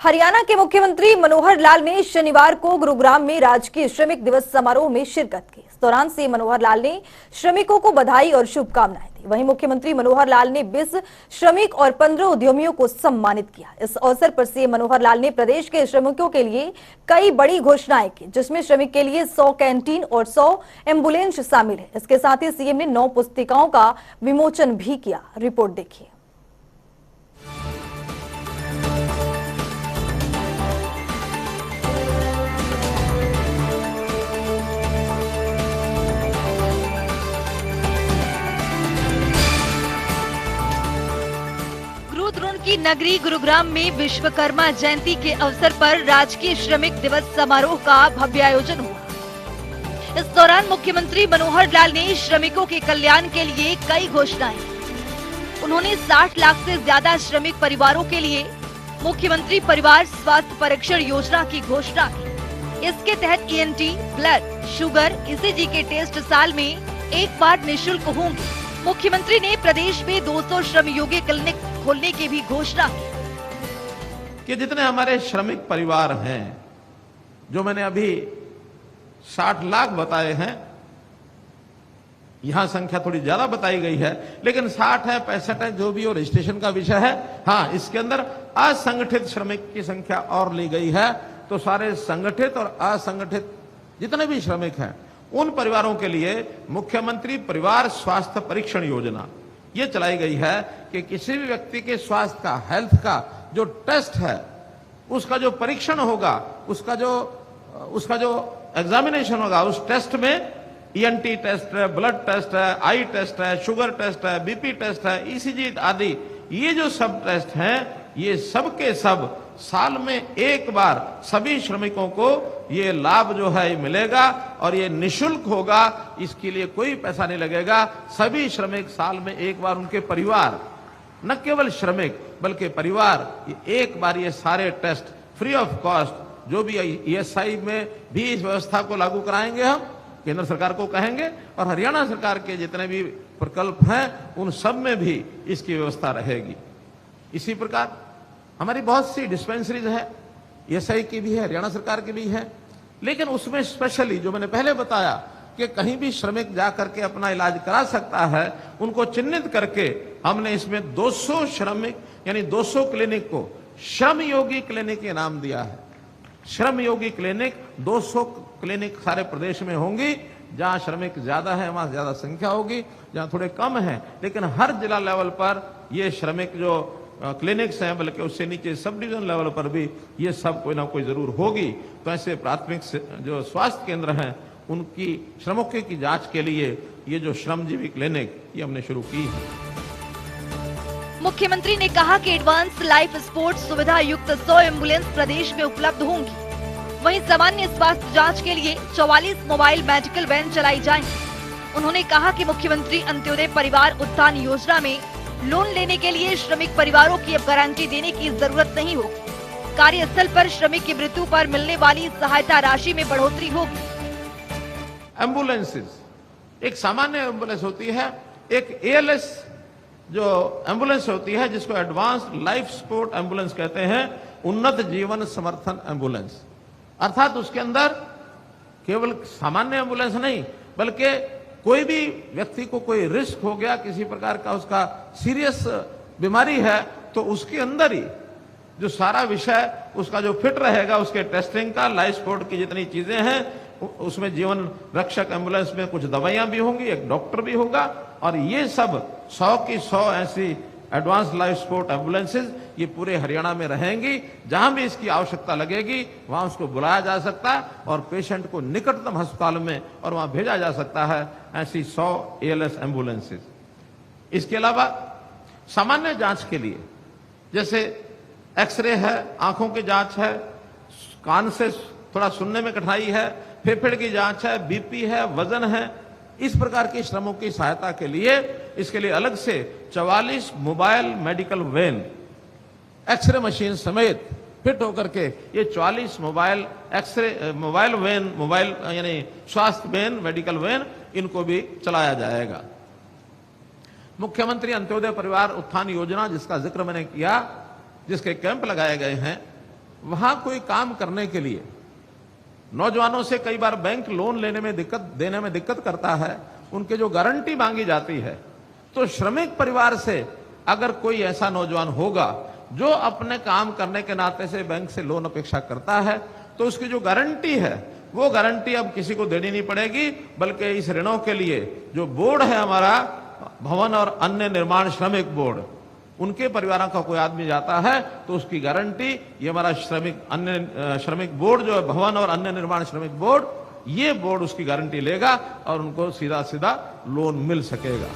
हरियाणा के मुख्यमंत्री मनोहर लाल ने शनिवार को गुरुग्राम में राजकीय श्रमिक दिवस समारोह में शिरकत की। इस दौरान सीएम मनोहर लाल ने श्रमिकों को बधाई और शुभकामनाएं दी। वहीं मुख्यमंत्री मनोहर लाल ने 20 श्रमिक और 15 उद्यमियों को सम्मानित किया। इस अवसर पर सीएम मनोहर लाल ने प्रदेश के श्रमिकों के लिए कई बड़ी घोषणाएं की, जिसमें श्रमिक के लिए 100 कैंटीन और 100 एम्बुलेंस शामिल है। इसके साथ ही सीएम ने 9 पुस्तिकाओं का विमोचन भी किया। रिपोर्ट देखिए। की नगरी गुरुग्राम में विश्वकर्मा जयंती के अवसर पर राजकीय श्रमिक दिवस समारोह का भव्य आयोजन हुआ। इस दौरान मुख्यमंत्री मनोहर लाल ने श्रमिकों के कल्याण के लिए कई घोषणाएं की। उन्होंने 60 लाख से ज्यादा श्रमिक परिवारों के लिए मुख्यमंत्री परिवार स्वास्थ्य परीक्षण योजना की घोषणा की। इसके तहत ईएनटी, ब्लड, शुगर, ईसीजी के टेस्ट साल में एक बार निःशुल्क होंगे। मुख्यमंत्री ने प्रदेश में 200 श्रम योगी क्लिनिक खोलने की भी घोषणा की। कि जितने हमारे श्रमिक परिवार हैं, जो मैंने अभी 60 लाख बताए हैं, यहां संख्या थोड़ी ज्यादा बताई गई है, लेकिन 60 है, 65 है, जो भी हो, रजिस्ट्रेशन का विषय है। हाँ, इसके अंदर असंगठित श्रमिक की संख्या और ली गई है। तो सारे संगठित और असंगठित जितने भी श्रमिक हैं, उन परिवारों के लिए मुख्यमंत्री परिवार स्वास्थ्य परीक्षण योजना ये चलाई गई है कि किसी भी व्यक्ति के स्वास्थ्य का, हेल्थ का जो टेस्ट है, उसका जो परीक्षण होगा, उसका जो एग्जामिनेशन होगा, उस टेस्ट में ईएनटी टेस्ट है, ब्लड टेस्ट है, आई टेस्ट है, शुगर टेस्ट है, बीपी टेस्ट है, ईसीजी आदि, ये जो सब टेस्ट हैं, ये सब के सब साल में एक बार सभी श्रमिकों को ये लाभ जो है मिलेगा और ये निःशुल्क होगा। इसके लिए कोई पैसा नहीं लगेगा। सभी श्रमिक साल में एक बार, उनके परिवार, न केवल श्रमिक बल्कि परिवार, एक बार ये सारे टेस्ट फ्री ऑफ कॉस्ट, जो भी ईएसआई में भी इस व्यवस्था को लागू कराएंगे, हम केंद्र सरकार को कहेंगे, और हरियाणा सरकार के जितने भी प्रकल्प हैं उन सब में भी इसकी व्यवस्था रहेगी। इसी प्रकार हमारी बहुत सी डिस्पेंसरीज है, ईएसआई की भी है, हरियाणा सरकार की भी है, लेकिन उसमें स्पेशली जो मैंने पहले बताया कि कहीं भी श्रमिक जाकर के अपना इलाज करा सकता है, उनको चिन्हित करके हमने इसमें 200 श्रमिक यानी 200 क्लिनिक को श्रम योगी क्लिनिक के नाम दिया है। श्रम योगी क्लिनिक 200 क्लिनिक सारे प्रदेश में होंगी। जहां श्रमिक ज्यादा है वहां ज्यादा संख्या होगी, जहां थोड़े कम है, लेकिन हर जिला लेवल पर ये श्रमिक जो क्लिनिक्स हैं, बल्कि उससे नीचे सब डिवीजन लेवल पर भी ये सब कोई ना कोई जरूर होगी। तो ऐसे प्राथमिक जो स्वास्थ्य केंद्र हैं, उनकी श्रमिकों की जांच के लिए ये जो श्रमजीवी क्लिनिक ये हमने शुरू की है। मुख्यमंत्री ने कहा कि एडवांस लाइफ सपोर्ट सुविधा युक्त 100 एम्बुलेंस प्रदेश में उपलब्ध होंगी। वहीं सामान्य स्वास्थ्य जांच के लिए 44 मोबाइल मेडिकल वैन चलाई जाएंगी। उन्होंने कहा कि मुख्यमंत्री अंत्योदय परिवार उत्थान योजना में लोन लेने के लिए श्रमिक परिवारों की अब गारंटी देने की जरूरत नहीं होगी। कार्यस्थल पर श्रमिक की मृत्यु पर मिलने वाली सहायता राशि में बढ़ोतरी होगी। एम्बुलेंसेस, एक सामान्य एम्बुलेंस होती है, एक एएलएस जो एम्बुलेंस होती है, जिसको एडवांस लाइफ सपोर्ट एम्बुलेंस कहते हैं, उन्नत जीवन समर्थन एम्बुलेंस। अर्थात उसके अंदर केवल सामान्य एम्बुलेंस नहीं, बल्कि कोई भी व्यक्ति को कोई रिस्क हो गया, किसी प्रकार का उसका सीरियस बीमारी है, तो उसके अंदर ही जो सारा विषय उसका जो फिट रहेगा, उसके टेस्टिंग का, लाइफ सपोर्ट की जितनी चीजें हैं, उसमें जीवन रक्षक एम्बुलेंस में कुछ दवाइयां भी होंगी, एक डॉक्टर भी होगा, और ये सब 100 की 100 ऐसी एडवांस लाइफ सपोर्ट एम्बुलेंसेज ये पूरे हरियाणा में रहेंगी। जहां भी इसकी आवश्यकता लगेगी वहां उसको बुलाया जा सकता है और पेशेंट को निकटतम अस्पताल में और वहां भेजा जा सकता है। ऐसी 100 एएलएस एम्बुलेंसेज। इसके अलावा सामान्य जांच के लिए, जैसे एक्सरे है, आंखों की जांच है, कान से थोड़ा सुनने में कठिनाई है, फेफड़े की जांच है, बीपी है, वजन है, इस प्रकार की श्रमों की सहायता के लिए इसके लिए अलग से 44 mobile medical van x ray machine समेत फिट होकर के ये 44 मोबाइल वैन, मोबाइल यानी स्वास्थ्य वैन, मेडिकल वैन, इनको भी चलाया जाएगा। मुख्यमंत्री अंत्योदय परिवार उत्थान योजना, जिसका जिक्र मैंने किया, जिसके कैंप लगाए गए हैं, वहां कोई काम करने के लिए नौजवानों से कई बार बैंक लोन देने में दिक्कत करता है, उनके जो गारंटी मांगी जाती है, तो श्रमिक परिवार से अगर कोई ऐसा नौजवान होगा जो अपने काम करने के नाते से बैंक से लोन अपेक्षा करता है, तो उसकी जो गारंटी है वो गारंटी अब किसी को देनी नहीं पड़ेगी, बल्कि इस ऋणों के लिए जो बोर्ड है हमारा भवन और अन्य निर्माण श्रमिक बोर्ड, उनके परिवारों का कोई आदमी जाता है तो उसकी गारंटी ये हमारा श्रमिक बोर्ड जो है भवन और अन्य निर्माण श्रमिक बोर्ड, ये बोर्ड उसकी गारंटी लेगा और उनको सीधा सीधा लोन मिल सकेगा।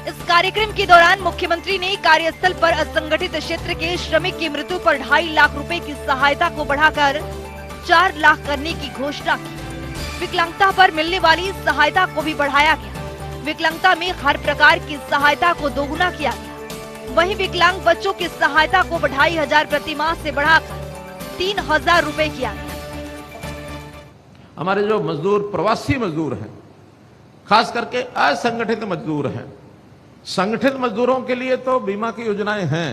इस कार्यक्रम के दौरान मुख्यमंत्री ने कार्यस्थल पर असंगठित क्षेत्र के श्रमिक की मृत्यु पर 2.5 लाख रुपए की सहायता को बढ़ाकर 4 लाख करने की घोषणा की। विकलांगता पर मिलने वाली सहायता को भी बढ़ाया गया। विकलांगता में हर प्रकार की सहायता को दोगुना किया गया। वहीं विकलांग बच्चों की सहायता को 2,500 प्रति माह से बढ़ाकर 3,000 रुपए किया गया। हमारे जो मजदूर प्रवासी मजदूर हैं, खास करके असंगठित मजदूर हैं, संगठित मजदूरों के लिए तो बीमा की योजनाएं हैं,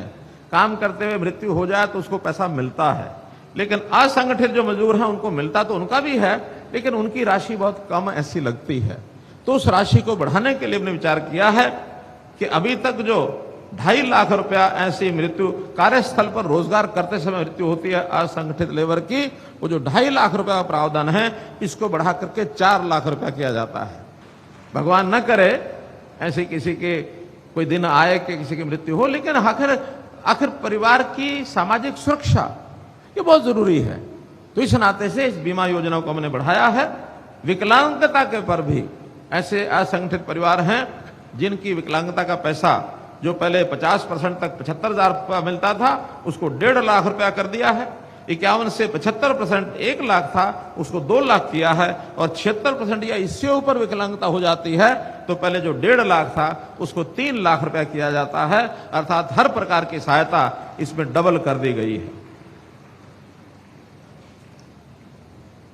काम करते हुए मृत्यु हो जाए तो उसको पैसा मिलता है, लेकिन असंगठित जो मजदूर हैं उनको मिलता तो उनका भी है, लेकिन उनकी राशि बहुत कम ऐसी लगती है। तो उस राशि को बढ़ाने के लिए हमने विचार किया है कि अभी तक जो 2.5 लाख रुपया ऐसी मृत्यु कार्यस्थल पर रोजगार करते समय मृत्यु होती है असंगठित लेबर की, वो जो 2.5 लाख रुपया का प्रावधान है इसको बढ़ा करके 4 लाख रुपया किया जाता है। भगवान न करे ऐसे किसी के कोई दिन आए कि किसी की मृत्यु हो, लेकिन आखिर परिवार की सामाजिक सुरक्षा ये बहुत जरूरी है। तो इस नाते से इस बीमा योजना को हमने बढ़ाया है। विकलांगता के पर भी ऐसे असंगठित परिवार हैं जिनकी विकलांगता का पैसा जो पहले 50% तक 75,000 रुपया मिलता था उसको 1.5 लाख रुपया कर दिया है। 51 से 75% 1 लाख था उसको 2 लाख किया है, और 76% या इससे ऊपर विकलांगता हो जाती है तो पहले जो 1.5 लाख था उसको 3 लाख रुपया किया जाता है। अर्थात हर प्रकार की सहायता इसमें डबल कर दी गई है।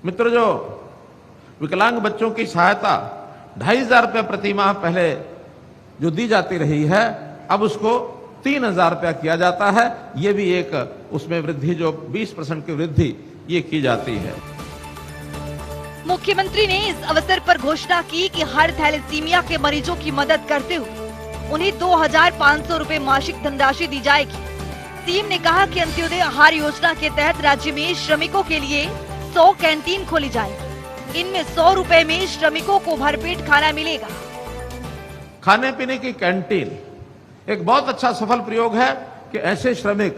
मित्र, जो विकलांग बच्चों की सहायता 2,500 रुपया प्रति माह पहले जो दी जाती रही है, अब उसको 3,000 रुपया किया जाता है। ये भी एक उसमें वृद्धि, जो 20% की वृद्धि ये की जाती है। मुख्यमंत्री ने इस अवसर पर घोषणा की कि हर थैलेसीमिया के मरीजों की मदद करते हुए उन्हें 2,500 रुपए मासिक धनराशि दी जाएगी। सीएम ने कहा कि अंत्योदय आहार योजना के तहत राज्य में श्रमिकों के लिए 100 कैंटीन खोली जाएगी। इनमें 100 रुपए में श्रमिकों को भरपेट खाना मिलेगा। खाने पीने की कैंटीन एक बहुत अच्छा सफल प्रयोग है कि ऐसे श्रमिक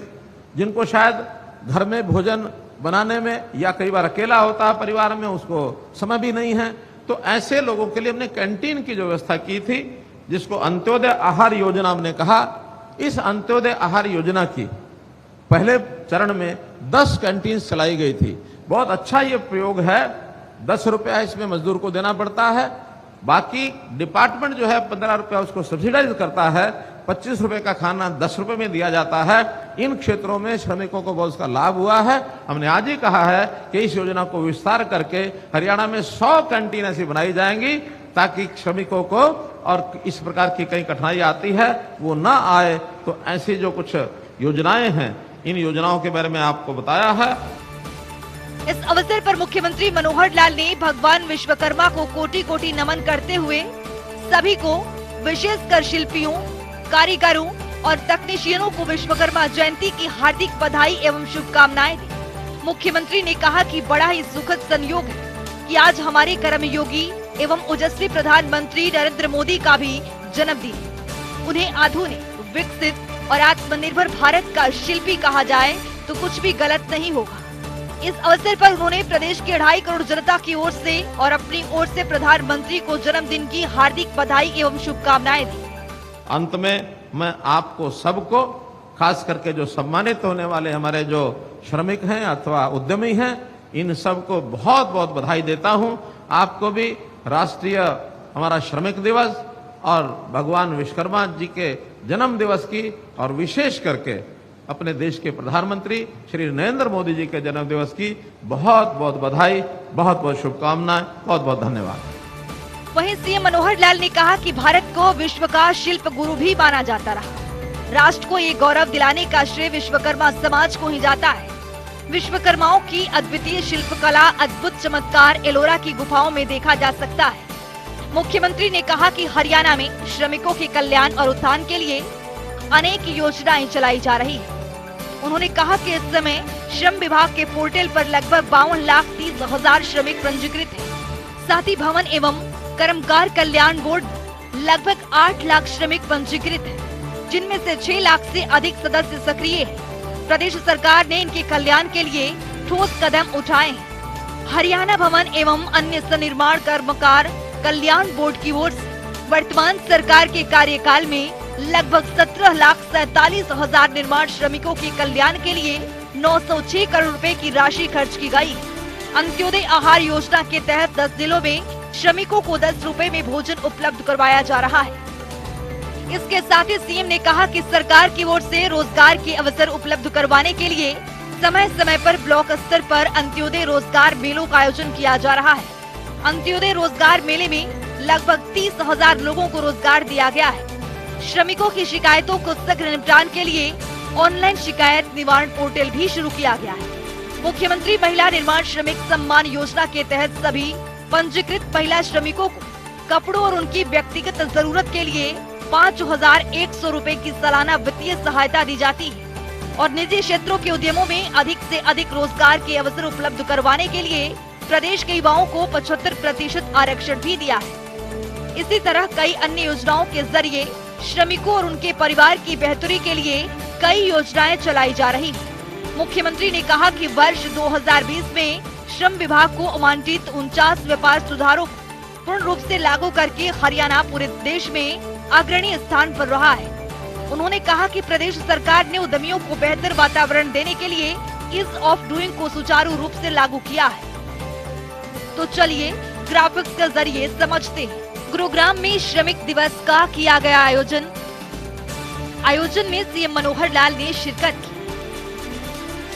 जिनको शायद घर में भोजन बनाने में या कई बार अकेला होता है परिवार में, उसको समय भी नहीं है, तो ऐसे लोगों के लिए हमने कैंटीन की जो व्यवस्था की थी जिसको अंत्योदय आहार योजना हमने कहा। इस अंत्योदय आहार योजना की पहले चरण में 10 कैंटीन चलाई गई थी। बहुत अच्छा ये प्रयोग है। 10 रुपया इसमें मजदूर को देना पड़ता है, बाकी डिपार्टमेंट जो है 15 रुपया उसको सब्सिडाइज करता है। 25 रुपए का खाना 10 रुपए में दिया जाता है। इन क्षेत्रों में श्रमिकों को बहुत उसका लाभ हुआ है। हमने आज ही कहा है कि इस योजना को विस्तार करके हरियाणा में 100 कैंटीन ऐसी बनाई जाएंगी ताकि श्रमिकों को और इस प्रकार की कई कठिनाई आती है वो ना आए। तो ऐसी जो कुछ योजनाएं हैं, इन योजनाओं के बारे में आपको बताया है। इस अवसर पर मुख्यमंत्री मनोहर लाल ने भगवान विश्वकर्मा को कोटि कोटि नमन करते हुए सभी को, विशेषकर शिल्पियों, कारीगरों और तकनीशियनों को विश्वकर्मा जयंती की हार्दिक बधाई एवं शुभकामनाएं दी। मुख्यमंत्री ने कहा कि बड़ा ही सुखद संयोग है कि आज हमारे कर्मयोगी एवं ओजस्वी प्रधानमंत्री नरेंद्र मोदी का भी जन्मदिन है। उन्हें आधुनिक, विकसित और आत्मनिर्भर भारत का शिल्पी कहा जाए तो कुछ भी गलत नहीं होगा। इस अवसर पर उन्होंने प्रदेश के 2.5 करोड़ जनता की ओर से और अपनी ओर से प्रधानमंत्री को जन्मदिन की हार्दिक बधाई एवं शुभकामनाएं दी। अंत में मैं आपको सबको, खास करके जो सम्मानित होने वाले हमारे जो श्रमिक हैं अथवा उद्यमी हैं, इन सबको बहुत बहुत बधाई देता हूं। आपको भी राष्ट्रीय हमारा श्रमिक दिवस और भगवान विश्वकर्मा जी के जन्म दिवस की और विशेष करके अपने देश के प्रधानमंत्री श्री नरेंद्र मोदी जी के जन्म दिवस की बहुत बहुत बधाई, बहुत बहुत शुभकामनाएं, बहुत बहुत धन्यवाद। वहीं सीएम मनोहर लाल ने कहा कि भारत को विश्व का शिल्प गुरु भी माना जाता रहा। राष्ट्र को ये गौरव दिलाने का श्रेय विश्वकर्मा समाज को ही जाता है। विश्वकर्माओं की अद्वितीय शिल्पकला, अद्भुत चमत्कार एलोरा की गुफाओं में देखा जा सकता है। मुख्यमंत्री ने कहा कि हरियाणा में श्रमिकों के कल्याण और उत्थान के लिए अनेक योजनाएं चलाई जा रही है। उन्होंने कहा कि इस समय श्रम विभाग के पोर्टल पर लगभग 52,30,000 श्रमिक पंजीकृत हैं। साथ ही भवन एवं कर्मकार कल्याण बोर्ड लगभग 8 लाख श्रमिक पंजीकृत हैं, जिनमें से 6 लाख से अधिक सदस्य सक्रिय हैं। प्रदेश सरकार ने इनके कल्याण के लिए ठोस कदम उठाए हैं। हरियाणा भवन एवं अन्य सनिर्माण कर्मकार कल्याण बोर्ड की ओर से वर्तमान सरकार के कार्यकाल में लगभग 17,47,000 निर्माण श्रमिकों के कल्याण के लिए 906 करोड़ रुपए की राशि खर्च की गई। अंत्योदय आहार योजना के तहत 10 जिलों में श्रमिकों को 10 रुपए में भोजन उपलब्ध करवाया जा रहा है। इसके साथ ही सीएम ने कहा कि सरकार की ओर से रोजगार के अवसर उपलब्ध करवाने के लिए समय समय पर ब्लॉक स्तर पर अंत्योदय रोजगार मेलों का आयोजन किया जा रहा है। अंत्योदय रोजगार मेले में लगभग 30,000 लोगों को रोजगार दिया गया है। श्रमिकों की शिकायतों को शीघ्र निपटान के लिए ऑनलाइन शिकायत निवारण पोर्टल भी शुरू किया गया है। मुख्यमंत्री महिला निर्माण श्रमिक सम्मान योजना के तहत सभी पंजीकृत महिला श्रमिकों को कपड़ों और उनकी व्यक्तिगत जरूरत के लिए 5,100 रुपए की सालाना वित्तीय सहायता दी जाती है और निजी क्षेत्रों के उद्यमों में अधिक से अधिक रोजगार के अवसर उपलब्ध करवाने के लिए प्रदेश के युवाओं को 75% आरक्षण भी दिया है। इसी तरह कई अन्य योजनाओं के जरिए श्रमिकों और उनके परिवार की बेहतरी के लिए कई योजनाएं चलाई जा रही हैं। मुख्यमंत्री ने कहा कि वर्ष 2020 में श्रम विभाग को आवंटित 49 व्यापार सुधारों को पूर्ण रूप से लागू करके हरियाणा पूरे देश में अग्रणी स्थान पर रहा है। उन्होंने कहा कि प्रदेश सरकार ने उद्यमियों को बेहतर वातावरण देने के लिए ईज ऑफ डूइंग को सुचारू रूप से लागू किया है। तो चलिए ग्राफिक्स के जरिए समझते हैं। गुरुग्राम में श्रमिक दिवस का किया गया आयोजन। आयोजन में सीएम मनोहर लाल ने शिरकत की।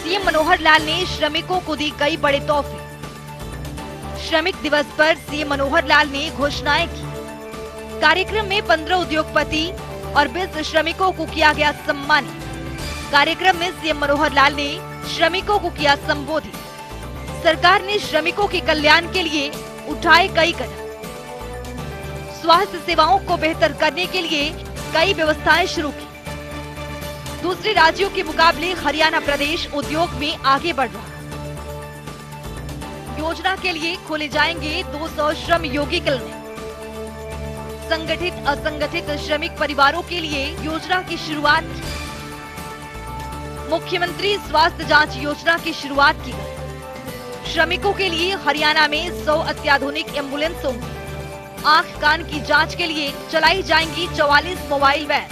सीएम मनोहर लाल ने श्रमिकों को दी कई बड़े तोहफे। श्रमिक दिवस पर सीएम मनोहर लाल ने घोषणाएं की। कार्यक्रम में 15 उद्योगपति और 20 श्रमिकों को किया गया सम्मानित। कार्यक्रम में सीएम मनोहर लाल ने श्रमिकों को किया संबोधित। सरकार ने श्रमिकों के कल्याण के लिए उठाए कई कदम। स्वास्थ्य सेवाओं को बेहतर करने के लिए कई व्यवस्थाएं शुरू की। दूसरे राज्यों के मुकाबले हरियाणा प्रदेश उद्योग में आगे बढ़ रहा है। योजना के लिए खोले जाएंगे 200 श्रम योगी क्लिनिक। संगठित असंगठित श्रमिक परिवारों के लिए योजना की शुरुआत की। मुख्यमंत्री स्वास्थ्य जांच योजना की शुरुआत की गई। श्रमिकों के लिए हरियाणा में 100 अत्याधुनिक एम्बुलेंस होंगी। आंख कान की जांच के लिए चलाई जाएंगी 44 मोबाइल वैन।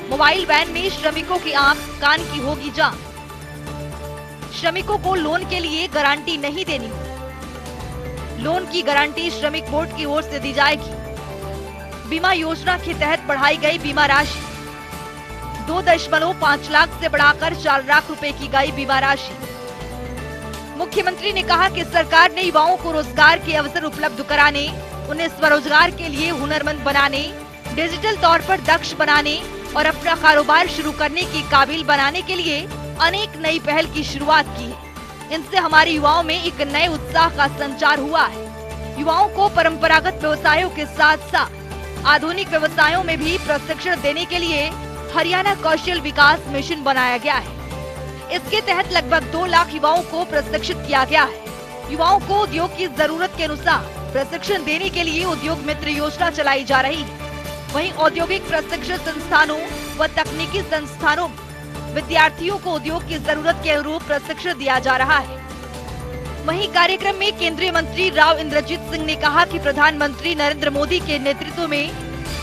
मोबाइल वैन में श्रमिकों की आंख कान की होगी जांच। श्रमिकों को लोन के लिए गारंटी नहीं देनी होगी। लोन की गारंटी श्रमिक बोर्ड की ओर से दी जाएगी। बीमा योजना के तहत बढ़ाई गई बीमा राशि 2.5 लाख से बढ़ाकर 4 लाख रुपए की गई बीमा राशि। मुख्यमंत्री ने कहा कि सरकार ने युवाओं को रोजगार के अवसर उपलब्ध कराने, उन्हें स्वरोजगार के लिए हुनरमंद बनाने, डिजिटल तौर पर दक्ष बनाने और अपना कारोबार शुरू करने की काबिल बनाने के लिए अनेक नई पहल की शुरुआत की है। इनसे हमारे युवाओं में एक नए उत्साह का संचार हुआ है। युवाओं को परंपरागत व्यवसायों के साथ साथ आधुनिक व्यवसायों में भी प्रशिक्षण देने के लिए हरियाणा कौशल विकास मिशन बनाया गया है। इसके तहत लगभग 2 लाख युवाओं को प्रशिक्षित किया गया है। युवाओं को उद्योग की जरूरत के अनुसार प्रशिक्षण देने के लिए उद्योग मित्र योजना चलाई जा रही है। वहीं औद्योगिक प्रशिक्षण संस्थानों व तकनीकी संस्थानों में विद्यार्थियों को उद्योग की जरूरत के अनुरूप प्रशिक्षण दिया जा रहा है। वहीं कार्यक्रम में केंद्रीय मंत्री राव इंद्रजीत सिंह ने कहा कि प्रधानमंत्री नरेंद्र मोदी के नेतृत्व में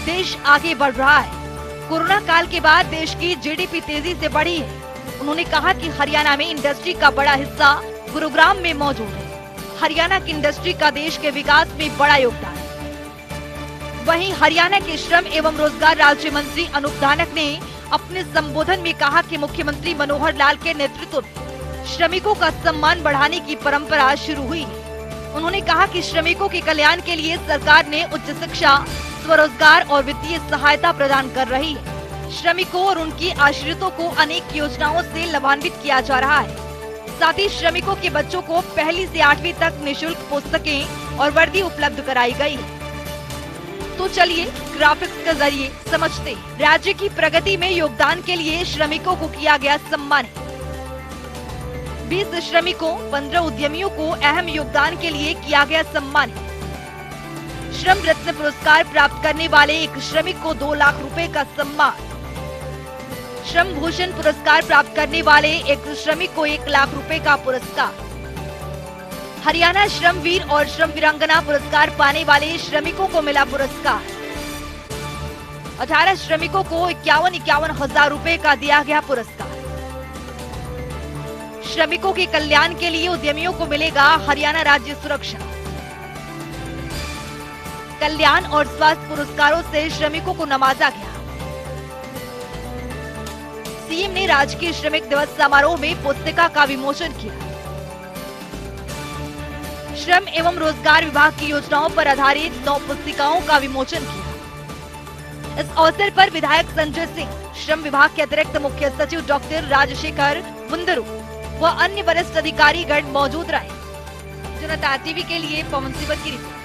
देश आगे बढ़ रहा है। कोरोना काल के बाद देश की जीडीपी तेजी से बढ़ी है। उन्होंने कहा कि हरियाणा में इंडस्ट्री का बड़ा हिस्सा गुरुग्राम में मौजूद है। हरियाणा की इंडस्ट्री का देश के विकास में बड़ा योगदान है। वहीं हरियाणा के श्रम एवं रोजगार राज्य मंत्री अनूप धानक ने अपने संबोधन में कहा कि मुख्यमंत्री मनोहर लाल के नेतृत्व में श्रमिकों का सम्मान बढ़ाने की परंपरा शुरू हुई है। उन्होंने कहा कि श्रमिकों के कल्याण के लिए सरकार ने उच्च शिक्षा, स्वरोजगार और वित्तीय सहायता प्रदान कर रही है। श्रमिकों और उनके आश्रितों को अनेक योजनाओं से लाभान्वित किया जा रहा है। साथ ही श्रमिकों के बच्चों को 1 से 8वीं तक निःशुल्क पुस्तकें और वर्दी उपलब्ध कराई गई है। तो चलिए ग्राफिक्स के जरिए समझते हैं। राज्य की प्रगति में योगदान के लिए श्रमिकों को किया गया सम्मानित। 20 श्रमिकों 15 उद्यमियों को अहम योगदान के लिए किया गया सम्मानित। श्रम रत्न पुरस्कार प्राप्त करने वाले एक श्रमिक को 2 लाख रुपए का सम्मान। श्रम भूषण पुरस्कार प्राप्त करने वाले एक श्रमिक को 1 लाख रुपए का पुरस्कार। हरियाणा श्रम वीर और श्रम वीरांगना पुरस्कार पाने वाले श्रमिकों को मिला पुरस्कार। 18 श्रमिकों को 51 हजार रुपए का दिया गया पुरस्कार। श्रमिकों के कल्याण के लिए उद्यमियों को मिलेगा हरियाणा राज्य सुरक्षा। कल्याण और स्वास्थ्य पुरस्कारों से श्रमिकों को नवाजा गया। सीएम ने राजकीय श्रमिक दिवस समारोह में पुस्तिका का विमोचन किया। श्रम एवं रोजगार विभाग की योजनाओं पर आधारित 9 पुस्तिकाओं का विमोचन किया। इस अवसर पर विधायक संजय सिंह, श्रम विभाग के अतिरिक्त मुख्य सचिव डॉक्टर राजशेखर बुंदरू व अन्य वरिष्ठ अधिकारी गण मौजूद रहे। जनता टीवी के लिए पवन सिवर की रिपोर्ट।